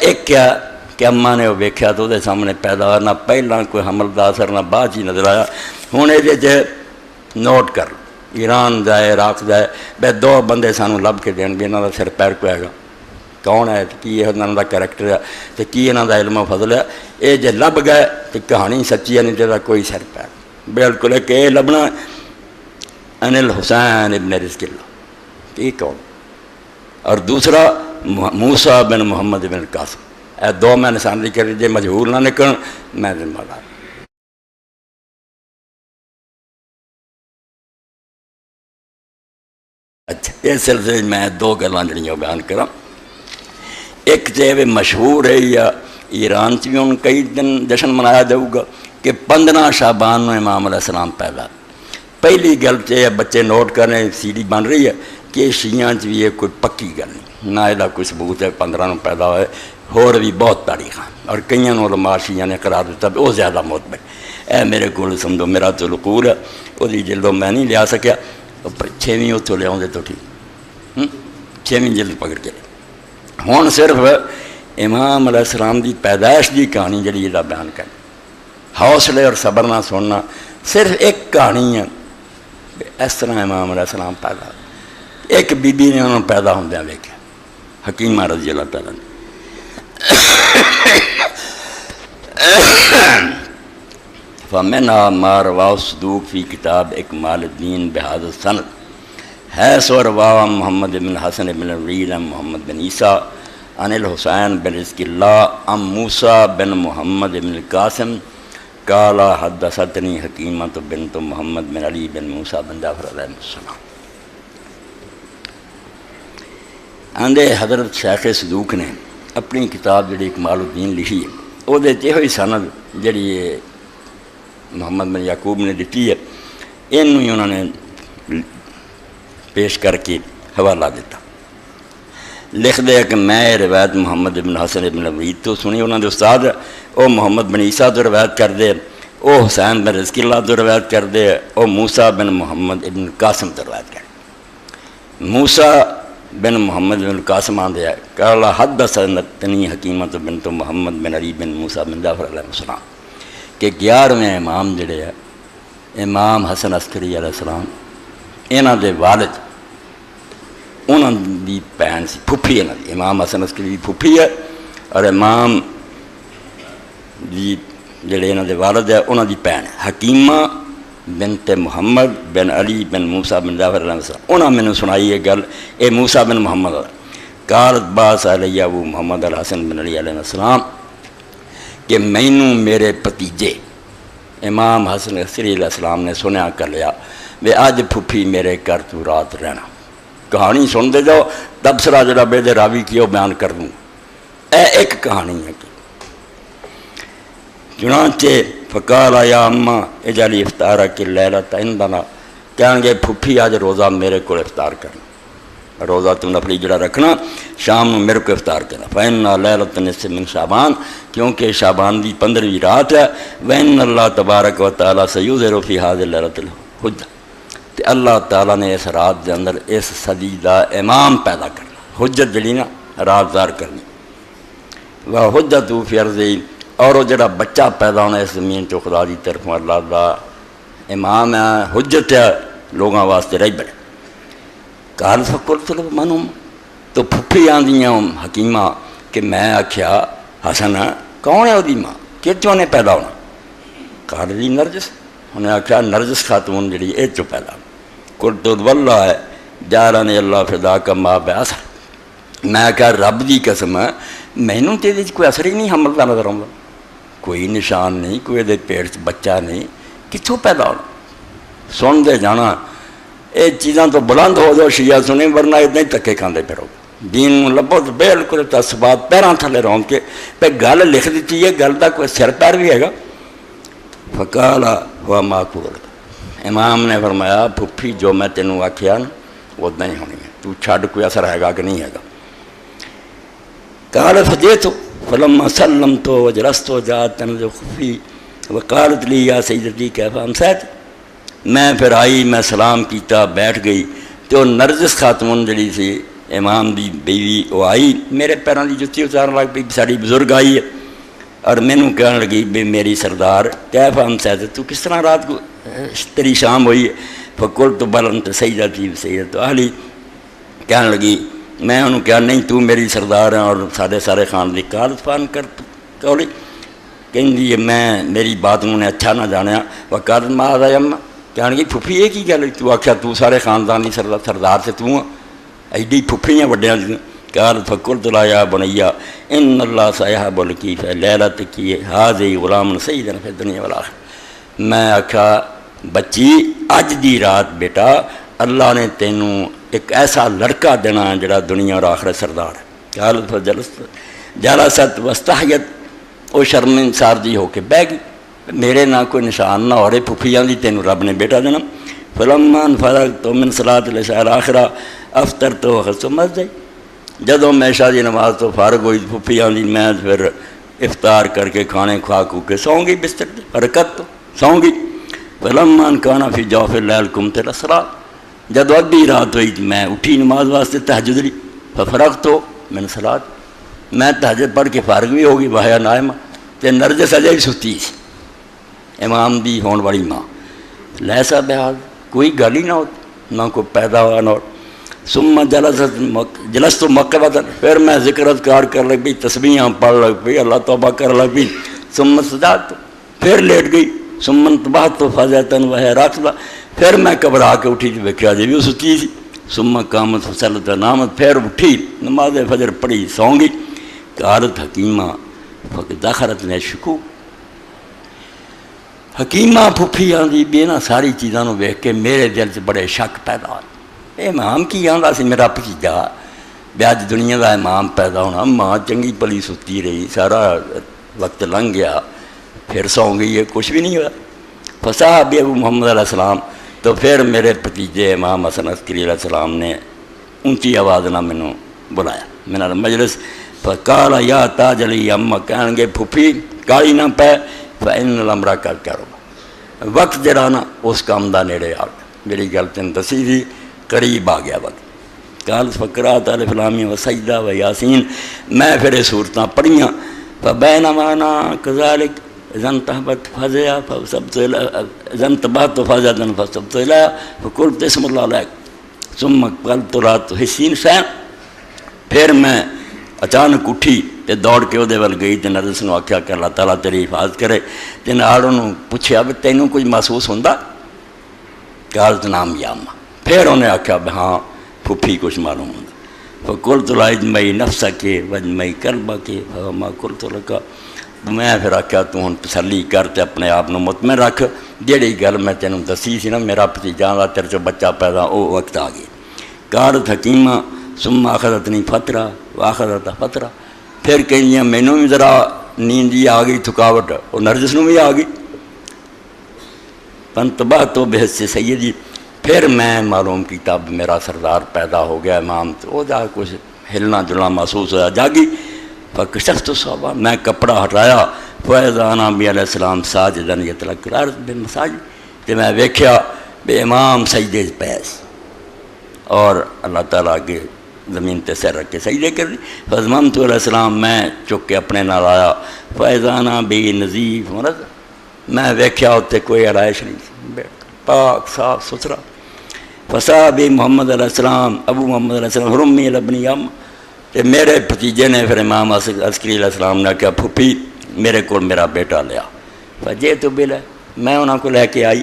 ایک کیا کہ اماں نے وہ ویکھیا تو وہ سامنے پیدا ہوا، نہ پہلا کوئی حمل دا اثر نہ بعد ہی نظر آیا۔ ہوں یہ نوٹ کر ایران دا ہے، عراق دا ہے، بے دو بندے سانوں لب کے دین بھی انہوں دا سر پیر کوئے گا کون ہے، کی انہوں دا کریکٹر ہے، تو کی انہوں دا علم و فضل ہے۔ یہ جے لب گئے تو کہانی سچی ہے، نہیں تو کوئی سر پیر بالکل ہے کہ یہ لبنا ان الحسین ابن رزق اللہ، یہ کون؟ اور دوسرا موسیٰ بن محمد بن القاسم، اے دو میں نشان ذکر جے مجہول نہ نکلن میں ذمہ دار۔ اچھا اس سلسلے میں دو گلاں جڑیاں بیان کراں۔ ایک تو مشہور ہے یا ایران چ بھی ان کئی دن جشن منایا جاؤ گا کہ 15 شعبان میں امام علیہ السلام پیدا۔ پہلی گل تو بچے نوٹ کرنے سی ڈی بن رہی ہے کہ شیعہ چ بھی یہ کوئی پکی گل نہیں، نہ یہ کوئی ثبوت ہے 15 پیدا ہوئے، اور بھی بہت تاریخ ہیں اور کئی علماء شیعہ نے قرار دیتا وہ زیادہ معتبر۔ اے میرے کو سمجھو میرا تو القول ہے، وہ جلدوں میں نہیں لیا سکیا، 6ویں اتوں لیا تو ٹھیک 6ویں جلد پکڑ کے۔ ہوں صرف امام علیہ السلام دی پیدائش دی کہانی جڑی یہ بیان کر، حوصلے اور صبر نہ سننا، صرف ایک کہانی ہے اس طرح امام علیہ السلام پیدا۔ ایک بی بی نے انہوں پیدا ہوندیاں ویکھیا، حکیمہ رضی اللہ تعالیٰ نے۔ فَمِنْهَا مَا رَوَاهُ الصُّدُوقُ فِي كِتَابِ إِكْمَالِ الدِّينِ بِهَذَا السَّنَدِ حَيْثُ رَوَاهُ عن محمد بن حسن بن الوليد عن محمد بن عيسى عن الحسين بن رزق الله عن موسى بن محمد بن القاسم قال حدثتني حكيمة بنت محمد بن علي بن موسى بن جعفر علیہ السلام۔ آندے حضرت شیخ صدوق نے اپنی کتاب جڑی اکمال الدین لکھی ہے وہ یہ ہوئی سند جڑی محمد بن یعقوب نے دیتی ہے، انہوں ہی انہوں نے پیش کر کے حوالہ دیتا، لکھ دیا کہ میں روایت محمد بن حسن بن الولید تو سنی انہوں نے استاد، او محمد بن عیسیٰ تو روایت کر دے، او حسین بن رزق اللہ تو روایت کر دے، او موسیٰ بن محمد بن قاسم تو روایت کر دے۔ موسیٰ بن محمد بن القاسم آن دیا قال حدثنی حکیمۃ بنت محمد بن علی بن موسیٰ بن جعفر علیہ السلام کہ 11ویں امام جڑے ہے امام حسن عسکری علیہ السلام، انہاں دے والد انہاں دی بہن سی پھپھی، انہاں دی امام حسن عسکری دی پھپھی ہے، اور امام دی جڑے انہاں دے والد ہے انہاں دی بہن حکیمہ بنت محمد بن علی بن موسیٰ بن جعفر علیہ السلام۔ انہاں میں نے سنائی یہ گل، اے موسیٰ بن محمد قالت باس علیہ ابو محمد الحسن بن علی علیہ السلام کہ مینوں میرے پتیجے امام حسن عسکری علیہ السلام نے سنیا کر لیا وے اج پھپھی میرے گھر تو رات رہنا۔ کہانی سن دے جاؤ، تبصرہ جڑا بے دے راوی کی وہ بیان کر دوں، اے ایک کہانی ہے۔ چنانچہ فقال یا اماں اجعلی افطارک اللیلۃ عندنا، کہیں گے پھپھی آج روزہ میرے کو افطار کرنا، روزہ تو نفلی جڑا رکھنا شام میں میرے کو افطار کرنا۔ فإن لیلۃ نصف من شعبان، کیونکہ شعبان دی 15ویں رات ہے، وإن اللہ تبارک و تعالیٰ سیظہر فی ہذہ اللیلۃ الحجہ، کہ اللہ تعالیٰ نے اس رات دے اندر اس صدی دا امام پیدا کرنا، حجت جڑی نا رات دار کرنی، وہ حجت فی ارضہ، اور وہ جڑا بچہ پیدا ہونا اس زمین چو خدا دی طرف اللہ دا امام ہے، حجت ہے لوگاں واسطے رہی بڑے۔ قال فقلت له من هم، تو پھپھی آندیاں حکیمہ کہ میں آکھیا حسن کون ہے وہ دی ماں، کتوں نے پیدا ہونا؟ قال جی نرجس، انہیں آکھیا نرجس خاتون جڑی اے چو پیدا ہونا۔ قلت واللہ ہے جعلنی اللہ فداک ما بعثر، میں آکھیا رب دی قسم ہے مینوں تے کوئی اثر ہی نہیں حمل دا نظر آؤں، کوئی نشان نہیں، کوئی دے پیٹ سے بچہ نہیں، کتوں پیدا ہونا؟ سن دے جانا یہ چیزاں تو بلند ہو جاؤ شیعہ سنیں، ورنہ اتنے ہی تکے کھاندے پھرو، دین لبو تو بالکل تعصبات پیراں تھلے رون کے پہ گل لکھ دیتی ہے، گل دا کوئی سر پیر بھی ہے گا۔ فقال ہوا معقول، امام نے فرمایا پھپھی جو میں تینوں آکھیا نا وہ اتنا ہی ہونی ہے، تو چھڑ کوئی اثر ہے گا کہ نہیں ہے گا۔ قال فجئت فلما سلمت وجلست جاءت تنزل خفی وقالت لی یا سیدتی کیف امسیت، میں پھر آئی، میں سلام کیتا، بیٹھ گئی، تو نرجس خاتون جڑی سی امام دی بیوی وہ آئی میرے پیروں کی جتی اتارن لگ پی، ساری بزرگ آئی ہے اور مینوں کہنے لگی بھی میری سردار کیف امسیت، تو کس طرح رات کو تیری شام ہوئی ہے؟ فقلت بل انت سیدتی سیدت اہلی، کہنے لگی میں انہوں کہا نہیں تو میری سردار ہیں اور سارے خان دی قالت فان کر کولی، کہیں میں میری بات انہوں نے اچھا نہ جانیا، وقالت ما هذا یم، کہنے لگی پھوپھی یہ کی گل تو آخیا تو سارے خاندان دی سردار سے تو ایڈی پھوپھی ہیں وڈیاں دی، قالت فقلت لا یا بنیا ان اللہ سیحب الکیف لیلت کی حاضی غلام سیدن فی الدنیا والآخرہ، میں آخیا بچی اج دی رات بیٹا اللہ نے تینوں ایک ایسا لڑکا دینا ہے جڑا دنیا اور آخرت سردار ہے۔ قالت جلست واستحیت، وہ شرمسار جی ہو کے بہ گئی، میرے نہ کوئی نشان نہ ہو رہے پھوپھیاں دی تینوں رب نے بیٹا دینا۔ فلما انفرغت من صلاۃ العشاء الاخرہ افطرت وخذت مسجد، جدوں میں عشاء دی نماز تو فارغ ہوئی پھوپھیاں دی میں پھر افطار کر کے کھانے کھا کو کے سوں گئی بستر تے، حرکت تو سوں گئی۔ فلما کان فی جوف اللیل قمت الی الصلاۃ، جدو ادھی رات ہوئی میں اٹھی نماز واسطے تہجد لی، ففرغت من الصلاۃ، میں تہجد پڑھ کے فارغ بھی ہو گئی، وہیا نائمہ تے نرجس اجے بھی ستی سی، امام دی ہون والی ماں، لیسا بحال کوئی گل ہی نہ ہوتی، نہ کوئی پیدا ہوا نہ ہو۔ ثم جلست مقبتا، پھر میں ذکر اذکار کر لگ پئی، تسبیحاں پڑھ لگ پئی، اللہ توبہ کر لگ پئی، ثم سجدت، پھر لیٹ گئی، ثم انتبہت فزعتاً وہی راقدہ، پھر میں گھبرا کے اٹھی تو ویکھیا جی بھی ستی سی، ثم قامت فصلت نامت، پھر اٹھی نماز فجر پڑھی سوں گئی۔ قالت حکیمہ فدخلت نے شکو، حکیمہ پھوپھیاں دی بھی نا ساری چیزاں نو ویکھ کے میرے دل سے بڑے شک پیدا ہوئے، امام کی آندا سی میرا بھتیجا بھی اج دنیا دا امام پیدا ہونا، ماں چنگی پلی ستی رہی، سارا وقت لنਘ گیا، پھر سو گئی ہے، کچھ بھی نہیں ہوا۔ فصاحب ابو محمد علیہ السلام، تو پھر میرے بھتیجے امام حسن عسکری علیہ السلام نے اونچی آواز نہ مینوں بلایا من المجلس، فقال یا تاج علی اما، کہن گے پھوپھی کالی نہ پے، فإن الامر قد قرب، وقت جڑا نا اس کام دا نیڑے آ گیا، میری گل تین دسی تھی قریب آ گیا وقت۔ قال فقرات الف لام و سجدہ و یاسین، میں پھر صورتاں پڑھیاں، فبینما انا کذالک اذا انتبہت فزعا فصبت الیہ فقلت اسم اللہ علیک ثم قلت لا تحسین شیئا، پھر میں اچانک اٹھی تے دوڑ کے وہ ول گئی تے نرجس نو آکھیا کہ اللہ تعالیٰ تیری حفاظت کرے، تے نال انہوں پوچھیا بھی تینوں کچھ محسوس ہوندا؟ قالت نام یا اماں، پھر انہیں آکھیا بھی ہاں پھوپھی کچھ معلوم ہوندا۔ فقلت لا اجمعی نفسک واجمعی قلبک فما قلت لک، میں پھر آکھیا تو ہن تسلی کر تے اپنے آپ نو مطمئن رکھ، جیڑی گل میں تینوں دسی سی نا میرا بھتیجا دا تیرے چوں بچہ پیدا او وقت آ گئی۔ قالت حکیمہ ثم اخذتنی فترہ واخذت فترہ، پھر کہیں مینوں بھی ذرا نیند جی آ گئی، تھکاوٹ، اور نرجس نو بھی آ گئی۔ فانتبہت بحث سیدی، پھر میں معلوم کیتا میرا سردار پیدا ہو گیا امام، تو وہ جا کچھ ہلنا جلنا محسوس ہوا، جاگی۔ فکشفت الثوب، میں کپڑا ہٹایا، فاذا انا نبی علیہ السلام ساجدا یتلقی الارض بالمساجد، تے میں ویکھیا بے امام سجدے پے اور اللہ تعالیٰ کے زمین تے سر رکھ کے سجدے کر دی۔ فضممت علیہ السلام، میں چک کے اپنے نال آیا، فاذا انا بی نظیف مرض، میں ویکھیا اتنے کوئی آرائش نہیں، پاک صاف ستھرا۔ فصاحب محمد علیہ السلام، ابو محمد علیہ السلام، رمی لبنی ام، کہ میرے بھتیجے نے پھر امام عسکری علیہ السلام نے کہا پھوپھی میرے کو میرا بیٹا لیا، فجے تو بل ہے، میں انہوں کو لے کے آئی،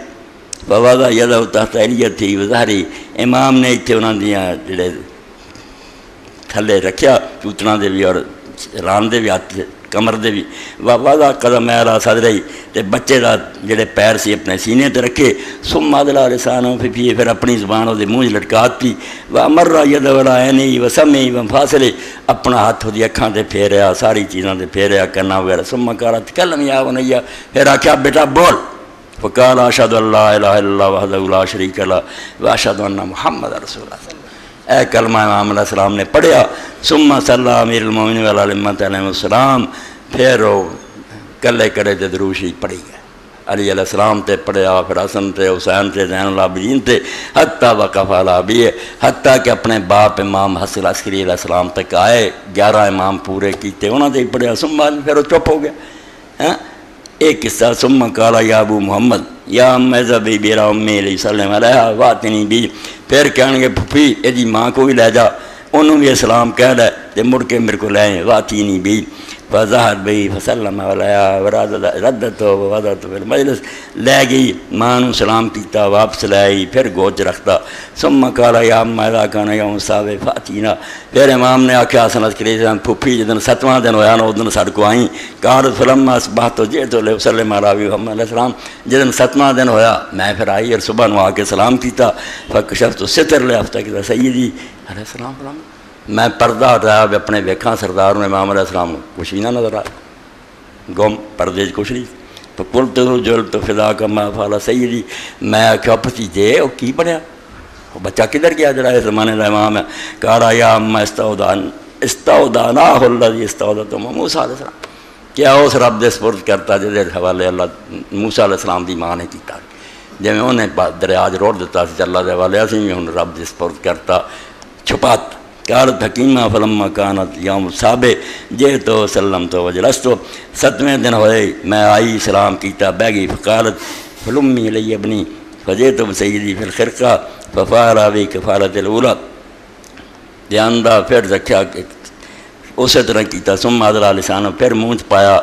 فوضع یدہ تحت ایلیت تھی وظہری، امام نے اتنے انہوں دیا جڑے تھلے رکھیا چوتنا دے بھی اور ران دے بھی ہاتھ کمر دے بھی، وضع قدم اعلیٰ صدرہی، تے بچے دا جڑے پیر سی اپنے سینے تے رکھے، ثم ادلا لسانہ فی، پھر اپنی زبان دے منہ لٹکاتی، وامر ید ولا عینی وسمعی وفاصلے، اپنا ہاتھ دی اکھاں تے پھیریا، ساری چیزاں تے پھیریا، کرنا وغیرہ، ثم قال تکلم یا بنیا، پھر آکھیا بیٹا بول، فقال اشہد ان لا الہ الا اللہ وحدہ لا شریک لہ واشہد ان محمد رسول اللہ، اے کلمہ امام علیہ السلام نے پڑھیا، ثم صلی امیر المومنین وعلی السلام، پھر وہ کلے کرے تے درود شریف پڑھی گئے، علی علیہ السلام تے پڑھیا، پھر حسن تے حسین تے زین العابدین تے حتیٰ وقف علی بھی، حتیٰ کہ اپنے باپ امام حسن عسکری علیہ السلام تک آئے، 11 امام پورے کیتے، انہوں نے پڑھیا، سما پھر وہ چپ ہو گیا۔ ایک قصہ، ثم قال یا ابو محمد یا ام ذبی بیرا امی علیہ وسلم علیہ واتنی بھی، پھر کہنے گے پھپھی یہ ماں کو بھی لے جا، انہوں بھی اسلام کہہ لے تے مڑ کے میرے کو لائیں، واتینی بھی فظہر بھی فسلم علیہ ردت و وضعت فی المجلس، لے گئی ماں نو سلام کیتا، واپس لے آئی، پھر گوچ رکھتا۔ ثم قال یا ام اذا کان یوم السابع فاتینا، پھر امام نے آکھیا حسن عسکری پھپھی جدن 7واں دن ہویا نا ادن ساڈے کو آئیں، قالت فلما اصبحت جئت لاسلم علی محمد علیہ السلام، جدن 7واں دن ہویا میں پھر آئی اور صبح نو آ کے سلام کیتا، فکشفت الستر لافتا کہ سیدی علیہ السلام، میں پردہ ہٹایا اپنے ویکھاں سردار نے امام علیہ السلام کچھ بھی نہ نظر آیا، گم پردے کچھ نہیں، فقلت رجلت فداک ما فعل سیدی، میں آکھیا بھتیجے وہ کی بنیا، وہ بچہ کدھر گیا جڑا اس زمانے کا امام ہے؟ قال یا اما استودعناہ الذی استودعتہ موسیٰ علیہ السلام، کیا اس رب دے سپرد کرتا جس حوالے اللہ موسیٰ علیہ السلام دی ماں نے کیتا، جی میں انہیں دریا روڑ دیتا سی اللہ دے حوالے، اسی بھی ہن رب دے سپرد کرتا چھپاتا۔ قالت حکیمہ فلما کانت یوم السابع جئت وسلمت وجلست، 7ویں دن ہوئے میں آئی سلام کیتا بہ گئی، فقالت فلمی علی ابنی فجئت بسیدی فی الخرقہ ففعل بی کفالۃ الاولیٰ، دھیان دا پھر رکھیا اسی طرح کیتا، ثم ادرا لسانہ، پھر منہ پایا،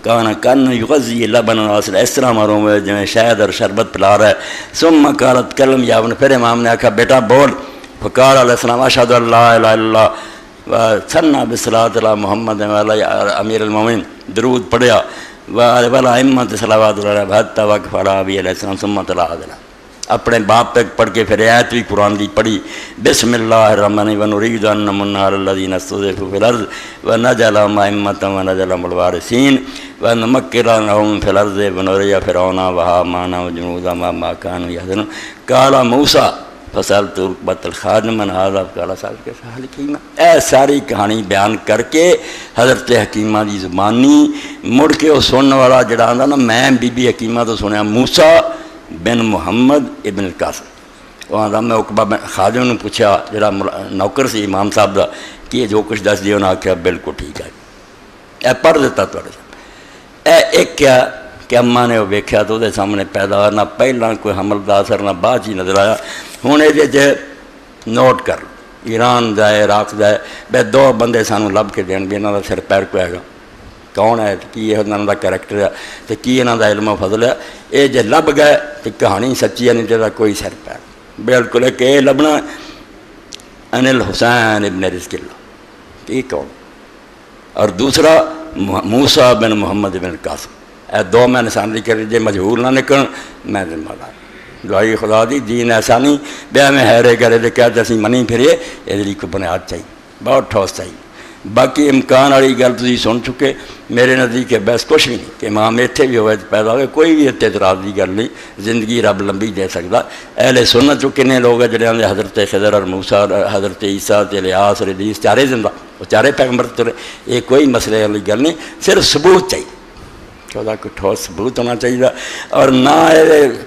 کان یغذی لبن واصل، اس طرح معلوم ہوئے جویں شہد اور شربت پلا رہا ہے۔ ثم قالت کلم یا ابن، پھر امام نے آکھا بیٹا بول، فقال علیہ السلام اشہد ان لا الہ الا اللہ وثنى بالصلاۃ علی محمد وعلی امیر المومنین، درود پڑھیا، وعلی ائمۃ صلوات اللہ حتیٰ وقف علی ابی علیہ السلام ثم تلا علیہ، اپنے باپ تک پڑھ کے پھر آیت بھی قرآن دی پڑھی، بسم اللہ الرحمن ونرید ان نمن علی الذین استضعفوا فی الارض ونجعلهم ائمۃ ونجعلهم الوارثین ونمکن لهم فی الارض ونری فرعون وہامان وجنودہم ما كانوا یحذرون۔ قال موسیٰ فسألت رکبۃ الخادم من ھذا قال صاحب کے حکیمہ، اے ساری کہانی بیان کر کے حضرت حکیمہ دی زبانی مڑ کے وہ سننے والا جڑا آندا نا میں بی بی حکیمہ تو سنیا موسیٰ بن محمد ابن القاسم، وہ آندا میں عقبہ بن خادم نے پوچھا جڑا نوکر سی امام صاحب دا کہ جو کچھ دس دیو، انہاں آکھیا بالکل ٹھیک ہے، اے پڑھ دیتا تھوڑے اے ایک کیا کہ اماں نے وہ ویکھیا تو دے سامنے پیدا ہوا، نہ پہلا کوئی حمل دا اثر نہ بعد ہی نظر آیا۔ ہوں یہ نوٹ کر ایران دا ہے عراق دا ہے، بے 2 بندے سانوں لب کے دین بھی انہاں دا سر پیر کوئی گا کون ہے، کی انہاں دا کریکٹر ہے تو کی انہاں دا علم و فضل ہے، یہ جے لب گئے تو کہانی سچی ہے، نہیں تو کوئی سر پیر بالکل ہے کہ یہ لبنا ان الحسین ابن رزق اللہ، یہ کون، اور دوسرا موسیٰ بن محمد بن القاسم، اے 2 میں نشان دی کر جے مجہول نہ نکل میں ذمہ دار، دعائی خدا دی دین ایسا نہیں بیا میں حیرے کرے دے کہتے اسی منی پھریے، یہ کو بنیاد چاہیے، بہت ٹھوس چاہیے۔ باقی امکان والی گل تھی سن چکے، میرے نزدیک بس کچھ بھی نہیں کہ امام اتنے بھی ہوئے پیدا ہوئے، کوئی بھی اتنے اعتراض کی گل نہیں، زندگی رب لمبی دے سکتا۔ اہل سنت جو کنے لوگ ہیں جڑے آندے حضرت خضر اور موسیٰ اور حضرت عیسیٰ تے الیاس اور ادریس چارے زندہ، وہ چارے پیغمبر ترے، یہ کوئی مسئلے والی گل نہیں، صرف ثبوت چاہیے، چودہ کوئی ٹھوس ثبوت ہونا چاہیے، اور نہ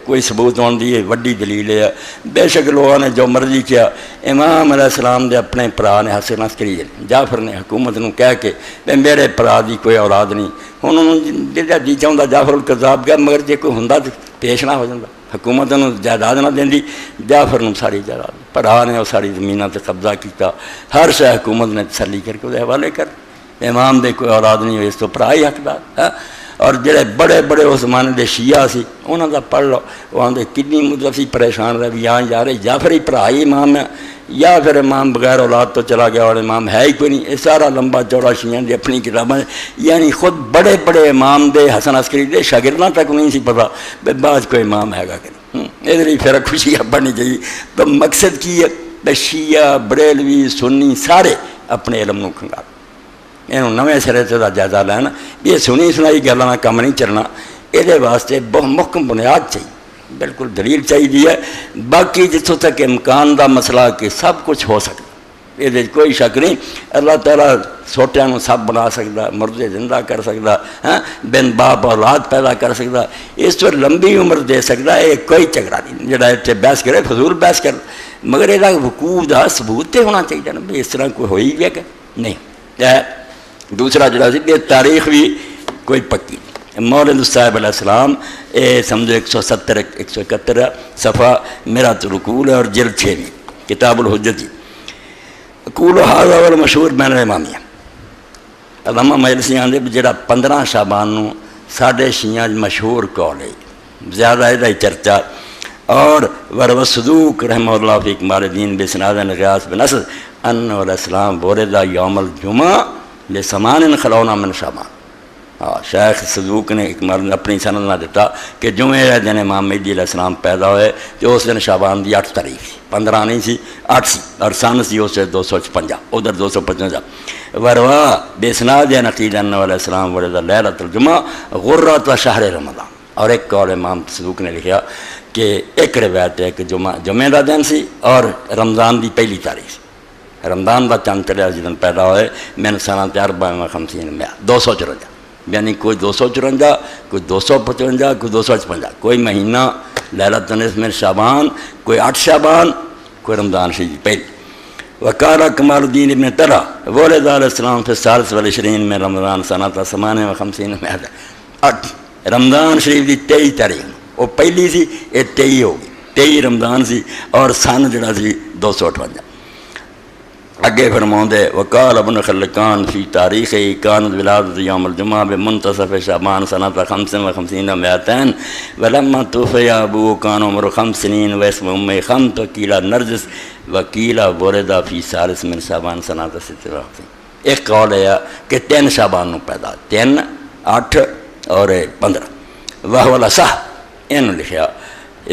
کوئی ثبوت ہونے دی وڈی دلیل ہے۔ بے شک لوگوں نے جو مرضی کیا، امام علیہ السلام دے اپنے پرا نے حسن عسکری جعفر نے حکومت نو کہہ کے میرے پرا دی کوئی اولاد نہیں، انہوں نے جی چاہتا جعفر القذاب گیا، مگر جے کوئی ہوندا پیش نہ ہو جاتا، حکومت نو جائیداد نہ دیندی، جعفر نو ساری جائیداد، پرا نے وہ ساری زمیناں تے قبضہ کیتا، ہر شے حکومت نے تسلی کر کے وہ حوالے کر، امام دے کوئی اولاد نہیں ہوئی، اس تو پرا ہی حقدار۔ اور جڑے بڑے بڑے اس زمانے دے شیعہ سی انہاں دا پڑھ لو، وہ آندے کتنی مدت سی پریشان رہے بھی یہاں یار جعفر ہی پڑھا ہی امام ہے، یا پھر امام بغیر اولاد تو چلا گیا اور امام ہے ہی کوئی نہیں، یہ سارا لمبا چوڑا شیعہ دی اپنی کتابیں، یعنی خود بڑے بڑے امام دے حسن عسکری دے شاگرداں تک نہیں سی پتا بے بعد کوئی امام ہے گا کہ نہیں، یہ لیے پھر خوشی بننی چاہیے۔ تو مقصد کی ہے شیعہ بریلوی سنی سارے اپنے علم نو کھنگار، یہ نویں سرے سے جائزہ لینا، یہ سنی سنائی گلوں کا کم نہیں چلنا، یہ واسطے بہت محکم بنیاد چاہیے، بالکل دلیل چاہیے ہے۔ باقی جتوں تک امکان دا مسئلہ کہ سب کچھ ہو سکتا، یہ کوئی شک نہیں. اللہ تعالیٰ سوٹیاں نو سب بنا سکتا، مردے زندہ کر سکتا، ہاں بن باپ اولاد پیدا کر سکتا، اس پر لمبی عمر دے سکتا. یہ کوئی جھگڑا نہیں جڑا اتنے بحث کرے فضول بحث کر، مگر یہ وقوع کا ثبوت تو ہونا چاہیے نا بھی اس طرح کوئی ہوئی بھی ہے کہ نہیں. دوسرا جڑا سی یہ تاریخ بھی کوئی پکی نہیں. مولد صاحب علیہ السلام یہ سمجھو 170 171 صفحہ میرا تو رکول ہے اور جلد 6 کتاب الحجت. قول هذا والمشہور بین الامامیہ علامہ مجلسی آندے جڑا 15 شعبان نو ساڈے شیعہ مشہور قول ہے، زیادہ یہ چرچا. اور ورو صدوق رحمہ اللہ فی کمال الدین بسناد غیاث بن اسد ان علیہ السلام ولد یوم الجمعہ لثمان خلونا من شعبان. شیخ صدوق نے اکمال اپنی سند نہ دیتا کہ جمعے دن امام مہدی علیہ السلام پیدا ہوئے تو اس دن شعبان دی 8 تاریخ سی، 15 نہیں سی 8 سی، اور سن سی اس 256 ادھر 255. وروا بسناد نقید ان علیہ السلام ولد لیلۃ الجمعہ غرۃ شہر رمضان. اور ایک قول امام صدوق نے لکھا کہ ایک روایت ہے کہ جمعے کا دن سی اور رمضان دی پہلی تاریخ سی. رمضان کا چند چڑھیا جس دن پیدا ہوئے میں سنہ 450 میں 254، یعنی کوئی 254 کوئی 255 کوئی 256، کوئی مہینہ لیلۃ النصف من شعبان، کوئی 8 شعبان، کوئی رمضان شریف پہلی. وقال کمال الدین ابن طلحہ ولد علیہ السلام فی الثالث والعشرین میں رمضان سنہ 58 میں 8 رمضان شریف دی 23 تاریخ وہ پہلی سی، یہ 23 ہو گئی، 23 رمضان سی اور سن جڑا سی 258. اگے فرماؤں دے وقال ابن خلقان فی تاریخ کانت ولادت یوم الجمعہ بمنتصف شعبان سنۃ 55 و200 ولما توفی ابو کان عمر 5 سنین واسم ام خمت وکیلا نرجس وکیلا ولد فی ثالث من شعبان سنۃ 56. ایک قول ہے کہ 3 شعبان نو پیدا، 3 8 اور 15 وہ صح ان لکھا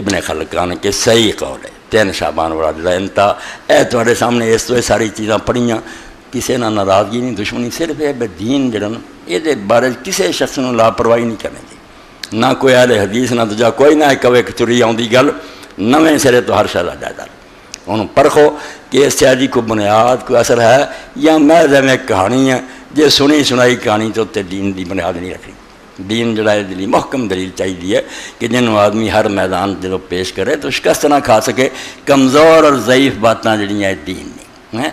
ابن خلقان کے صحیح قول ہے 3 شعبان والا جڑا انتا اے تواڈے سامنے اس تو ساری چیزاں پڑھیاں، کسے نہ ناراضگی نہیں دشمنی، صرف یہ دین جڑا نا یہ بارے کسے شخص نو لاپرواہی نہیں کرنی چاہیے، نہ کوئی اہل حدیث نہ دوجا کوئی نہ کہے کہ تری آؤندی گل نویں سرے تو ہر شے دا جائزہ انہوں پرکھو کہ اس شے دی کوئی بنیاد کوئی اثر ہے یا محض میں کہانی ہے جے سنی سنائی کہانی تو تے دین دی بنیاد نہیں رکھنی. دین جڑا ہے دلی محکم دلیل چاہیے کہ جنہوں آدمی ہر میدان جب پیش کرے تو شکست نہ کھا سکے. کمزور اور ضعیف باتاں جڑیاں دین نہیں ہیں.